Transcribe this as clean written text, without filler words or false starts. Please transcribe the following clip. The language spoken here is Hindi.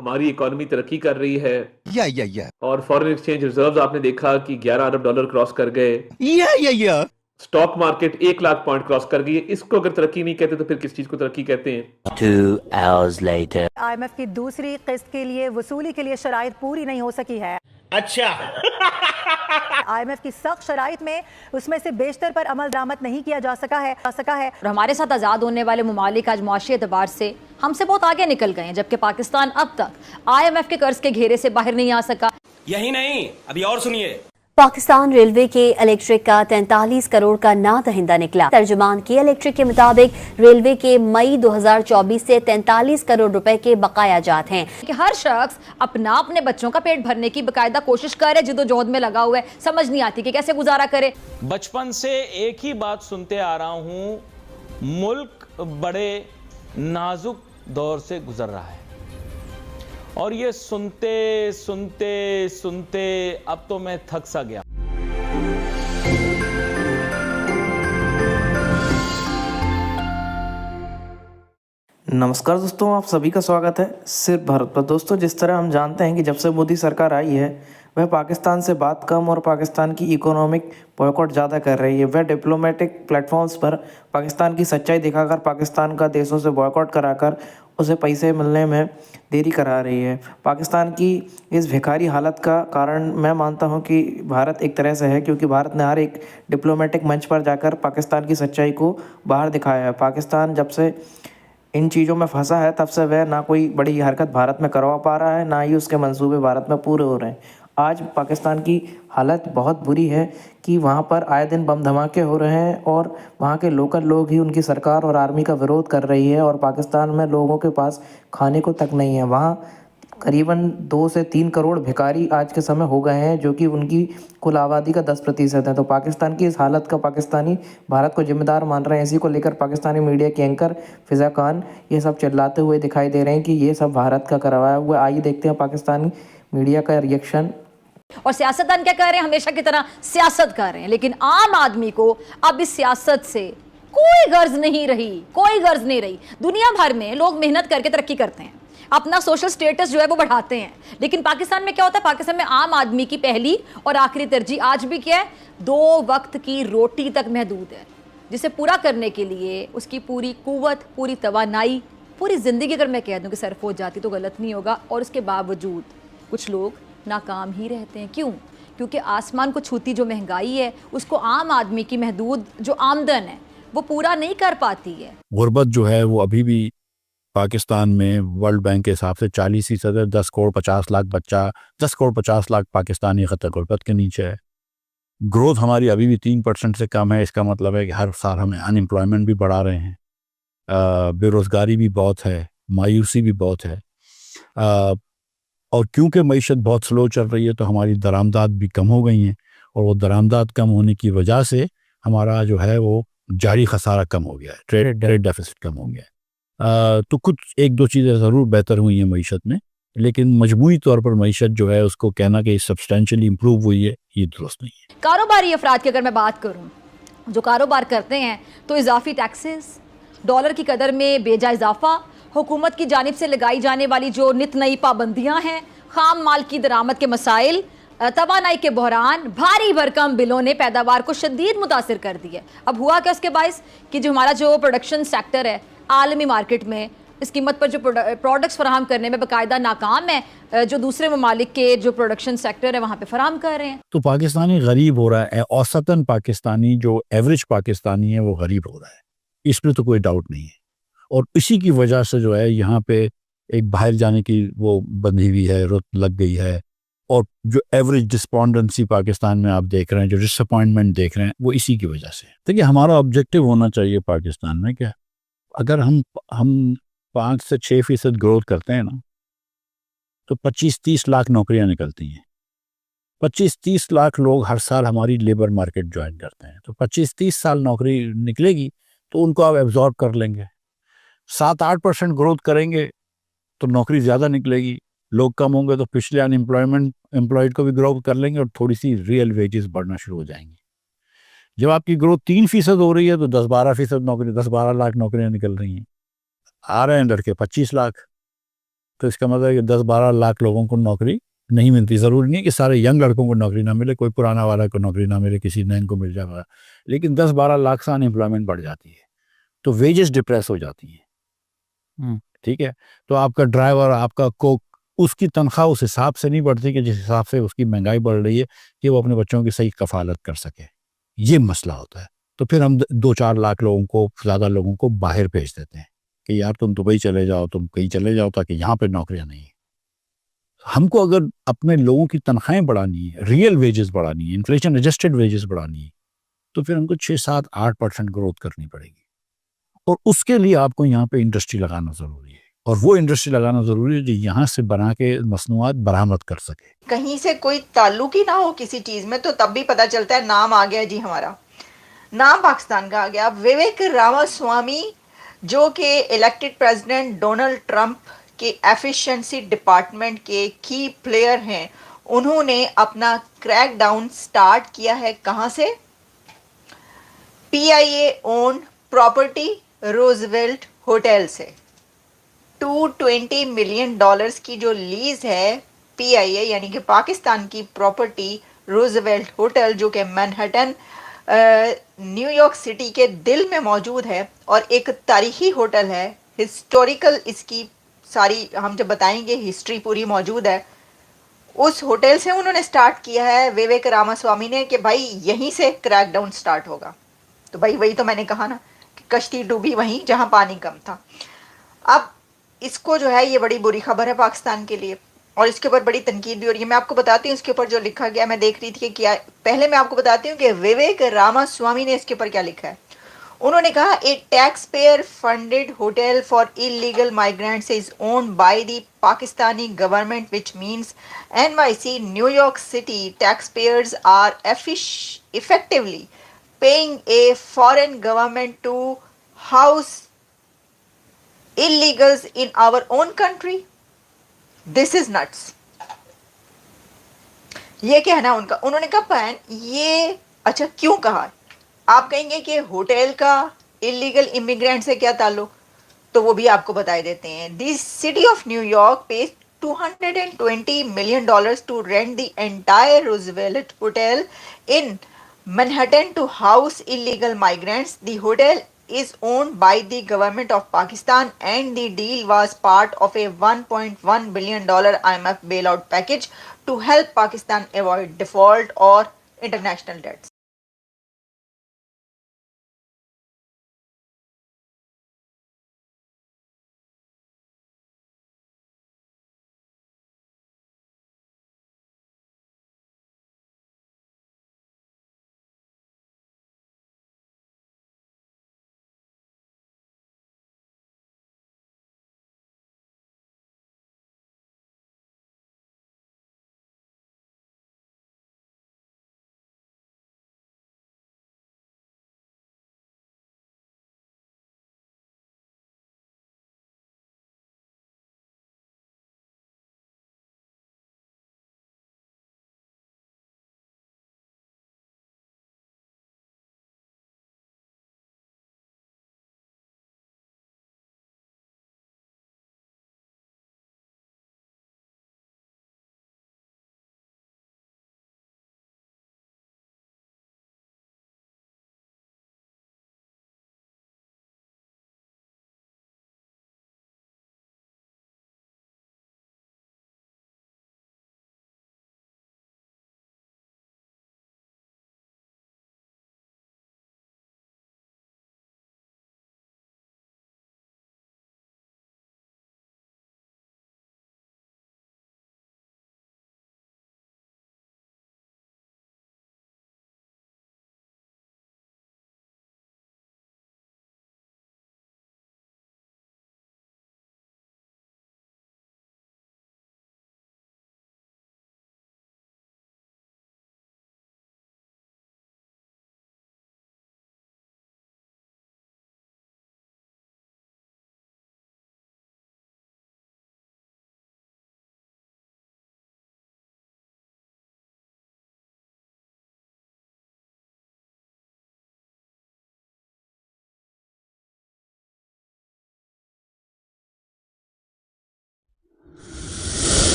हमारी इकोनॉमी तरक्की कर रही है या और फॉरेन एक्सचेंज रिजर्व्स आपने देखा कि 11 अरब डॉलर क्रॉस कर गए। या stock market 1 lakh point cross कर गई है। इसको अगर तरक्की नहीं कहते तो फिर किस चीज को तरक्की कहते हैं? 2 hours later. IMF की दूसरी किस्त के लिए वसूली के लिए शराइत पूरी नहीं हो सकी है। अच्छा। IMF की सख्त शराइत में उसमें से बेशतर पर अमल दरामद नहीं किया जा सका है और हमारे साथ आज़ाद होने वाले ममालिक आज मुआशी एतबार से हमसे बहुत आगे निकल गए हैं, जबकि पाकिस्तान अब तक IMF के कर्ज के घेरे से बाहर नहीं आ सका। यही नहीं, अभी और सुनिए। पाकिस्तान रेलवे के इलेक्ट्रिक का 43 करोड़ का ना दहिंदा निकला। तर्जुमान की इलेक्ट्रिक के मुताबिक रेलवे के मई 2024 से 43 करोड़ रुपए के बकाया जात हैं कि हर शख्स अपने बच्चों का पेट भरने की बाकायदा कोशिश करे, जिद्दोजहद में लगा हुआ है, समझ नहीं आती कि कैसे गुजारा करे। बचपन से एक ही बात सुनते आ रहा हूं, मुल्क बड़े नाजुक दौर से गुजर रहा है और ये सुनते सुनते सुनते अब तो मैं थक सा गया। नमस्कार दोस्तों, आप सभी का स्वागत है सिर्फ भारत पर। दोस्तों, जिस तरह हम जानते हैं कि जब से मोदी सरकार आई है वह पाकिस्तान से बात कम और पाकिस्तान की इकोनॉमिक बॉयकॉट ज़्यादा कर रही है। वह डिप्लोमेटिक प्लेटफॉर्म्स पर पाकिस्तान की सच्चाई दिखाकर पाकिस्तान का देशों से बॉयकॉट कराकर उसे पैसे मिलने में देरी करा रही है। पाकिस्तान की इस भिखारी हालत का कारण मैं मानता हूं कि भारत एक तरह से है, क्योंकि भारत ने हर एक डिप्लोमेटिक मंच पर जाकर पाकिस्तान की सच्चाई को बाहर दिखाया है। पाकिस्तान जब से इन चीज़ों में फंसा है तब से वह ना कोई बड़ी हरकत भारत में करवा पा रहा है, ना ही उसके मंसूबे भारत में पूरे हो रहे हैं। आज पाकिस्तान की हालत बहुत बुरी है कि वहाँ पर आए दिन बम धमाके हो रहे हैं और वहाँ के लोकल लोग ही उनकी सरकार और आर्मी का विरोध कर रही है और पाकिस्तान में लोगों के पास खाने को तक नहीं है। वहाँ करीबन 2 से 3 करोड़ भिखारी आज के समय हो गए हैं, जो कि उनकी कुल आबादी का 10% है। तो पाकिस्तान की इस हालत का पाकिस्तानी भारत को जिम्मेदार मान रहे हैं। इसी को लेकर पाकिस्तानी मीडिया के एंकर फिज़ा खान ये सब चिल्लाते हुए दिखाई दे रहे हैं कि ये सब भारत का करवाया हुआ। आइए देखते हैं पाकिस्तानी मीडिया का रिएक्शन। और सियासतदान क्या कर रहे हैं? हमेशा की तरह सियासत कर रहे हैं, लेकिन आम आदमी को अब इस सियासत से कोई गर्ज नहीं रही। दुनिया भर में लोग मेहनत करके तरक्की करते हैं, अपना सोशल स्टेटस जो है वो बढ़ाते हैं, लेकिन पाकिस्तान में क्या होता है? पाकिस्तान में आम आदमी की पहली और आखिरी तरजीह आज भी क्या है? 2 वक्त की रोटी तक महदूद है, जिसे पूरा करने के लिए उसकी पूरी कुव्वत, पूरी तवानाई, पूरी जिंदगी अगर मैं कह दूं कि सर्फ हो जाती तो गलत नहीं होगा। और उसके बावजूद कुछ लोग नाकाम ही रहते हैं। क्यों? क्योंकि आसमान को छूती जो महंगाई है उसको आम आदमी की महदूद जो आमदन है वो पूरा नहीं कर पाती है। गुर्बत जो है वो अभी भी पाकिस्तान में वर्ल्ड बैंक के हिसाब से 40% है। 10 करोड़ 50 लाख बच्चा, 10 करोड़ 50 लाख पाकिस्तानी खतरे गुर्बत के नीचे है। ग्रोथ हमारी अभी भी 3% से कम है। इसका मतलब है कि हर साल हमें अनएम्प्लॉयमेंट भी बढ़ा रहे हैं, बेरोज़गारी भी बहुत है, मायूसी भी बहुत है। और क्योंकि मईशत बहुत स्लो चल रही है तो हमारी दरामदात भी कम हो गई हैं, और वो दरामदात कम होने की वजह से हमारा जो है वो जारी खसारा कम हो गया है, ट्रेड डेफिसिट कम हो गया है। तो कुछ 1-2 चीज़ें ज़रूर बेहतर हुई हैं मईशत में, लेकिन मजमूई तौर पर मईशत जो है उसको कहना कि सब्सटेंशियली इम्प्रूव हुई है, ये दुरुस्त नहीं है। कारोबारी अफराद की अगर मैं बात करूँ, जो कारोबार करते हैं, तो इजाफी टैक्सेस, डॉलर की कदर में बेजा इजाफा, हुकूमत की जानिब से लगाई जाने वाली जो नित नई पाबंदियां हैं, खाम माल की दरामद के मसाइल, तवानाई के बहरान, भारी भरकम बिलों ने पैदावार को शदीद मुतासिर कर दिया। अब हुआ क्या उसके बायस कि जो हमारा जो प्रोडक्शन सेक्टर है आलमी मार्केट में इस कीमत पर जो प्रोडक्ट्स फराहम करने में बाकायदा नाकाम है, जो दूसरे ममालिक के जो प्रोडक्शन सेक्टर है वहाँ पे फराहम कर रहे हैं। तो पाकिस्तानी गरीब हो रहा है, औसतन पाकिस्तानी जो एवरेज पाकिस्तानी है वो गरीब हो रहा है, इसमें तो कोई डाउट नहीं है। और इसी की वजह से जो है यहाँ पे एक बाहर जाने की वो बंधी हुई है, रुत लग गई है। और जो एवरेज डिस्पॉन्डेंसी पाकिस्तान में आप देख रहे हैं, जो डिसअपॉइंटमेंट देख रहे हैं, वो इसी की वजह से। देखिए, हमारा ऑब्जेक्टिव होना चाहिए पाकिस्तान में क्या, अगर हम 5 से 6% ग्रोथ करते हैं ना, तो 25-30 लाख नौकरियां निकलती हैं। 25-30 लाख लोग हर साल हमारी लेबर मार्केट ज्वाइन करते हैं, तो 25-30 साल नौकरी निकलेगी तो उनको आप एब्जॉर्ब कर लेंगे। 7-8% ग्रोथ करेंगे तो नौकरी ज़्यादा निकलेगी, लोग कम होंगे तो पिछले एम्प्लॉयड को भी ग्रो कर लेंगे और थोड़ी सी रियल वेजेस बढ़ना शुरू हो जाएंगी। जब आपकी ग्रोथ 3% हो रही है तो 10-12% नौकरी, 10-12 लाख नौकरियां निकल रही हैं। आ रहे हैं लड़के 25 लाख, तो इसका मतलब है कि 10-12 लाख लोगों को नौकरी नहीं मिलती। ज़रूरी नहीं कि सारे यंग लड़कों को नौकरी ना मिले, कोई पुराना वाला को नौकरी ना मिले, किसी नए को मिल जाएगा, लेकिन 10-12 लाख से अनएम्प्लॉयमेंट बढ़ जाती है, तो वेजेस डिप्रेस हो जाती हैं। ठीक है, तो आपका ड्राइवर, आपका कोक, उसकी तनख्वाह उस हिसाब से नहीं बढ़ती कि जिस हिसाब से उसकी महंगाई बढ़ रही है कि वो अपने बच्चों की सही कफालत कर सके। ये मसला होता है। तो फिर हम 2-4 लाख लोगों को, ज़्यादा लोगों को बाहर भेज देते हैं कि यार तुम दुबई चले जाओ, तुम कहीं चले जाओ, ताकि यहाँ पे नौकरियाँ नहीं है। हमको अगर अपने लोगों की तनख्वाहें बढ़ानी है, रियल वेजेस बढ़ानी है, इन्फ्लेशन एडजस्टेड वेजेस बढ़ानी है, तो फिर हमको 6-7-8% ग्रोथ करनी पड़ेगी। और उसके लिए आपको यहाँ पे इंडस्ट्री लगाना ज़रूरी है, और वो इंडस्ट्री लगाना ज़रूरी है जो यहाँ से बना के मसनूआत बरामद कर सके। कहीं से कोई ताल्लुक ही ना हो किसी चीज़ में, तो तब भी पता चलता है नाम आ गया जी, हमारा नाम पाकिस्तान का आ गया। विवेक रामास्वामी, जो कि इलेक्टेड प्रेसिडेंट डोनाल्ड ट्रंप के एफिशिएंसी डिपार्टमेंट के की प्लेयर हैं, उन्होंने अपना क्रैक डाउन स्टार्ट किया है। कहाँ से? PIA own property Roosevelt hotel से। $220 मिलियन की जो लीज है PIA यानी कि पाकिस्तान की प्रॉपर्टी रोजवेल्ट होटल, जो कि मैनहट्टन न्यूयॉर्क सिटी के दिल में मौजूद है और एक तारीखी होटल है, हिस्टोरिकल, इसकी सारी हम जब बताएंगे हिस्ट्री पूरी मौजूद है। उस होटल से उन्होंने स्टार्ट किया है विवेक रामास्वामी ने कि भाई यहीं से क्रैकडाउन स्टार्ट होगा। तो भाई वही तो मैंने कहा ना कि कश्ती डूबी वहीं जहां पानी कम था। अब इसको जो है, ये बड़ी बुरी खबर है पाकिस्तान के लिए, और इसके ऊपर बड़ी तनकीद भी हो रही है। मैं आपको बताती हूँ इसके ऊपर जो लिखा गया, मैं देख रही थी कि क्या, पहले मैं आपको बताती हूँ कि विवेक रामास्वामी ने इसके ऊपर क्या लिखा है। उन्होंने कहा, a tax payer funded hotel for illegal migrants is owned by the Pakistani government, which means NYC New York city tax payers are effectively paying a foreign government to house illegals in our own country. This is nuts. ये कहना उनका, उन्होंने कहा पैन ये अच्छा क्यों कहा? आप कहेंगे कि होटल का इलीगल इमिग्रेंट से क्या ताल्लुक, तो वो भी आपको बताए देते हैं। The city of New York page $220 million to rent the entire Roosevelt Hotel in Manhattan to house illegal migrants. The hotel is owned by the government of Pakistan and the deal was part of a $1.1 billion IMF bailout package to help Pakistan avoid default or international debts.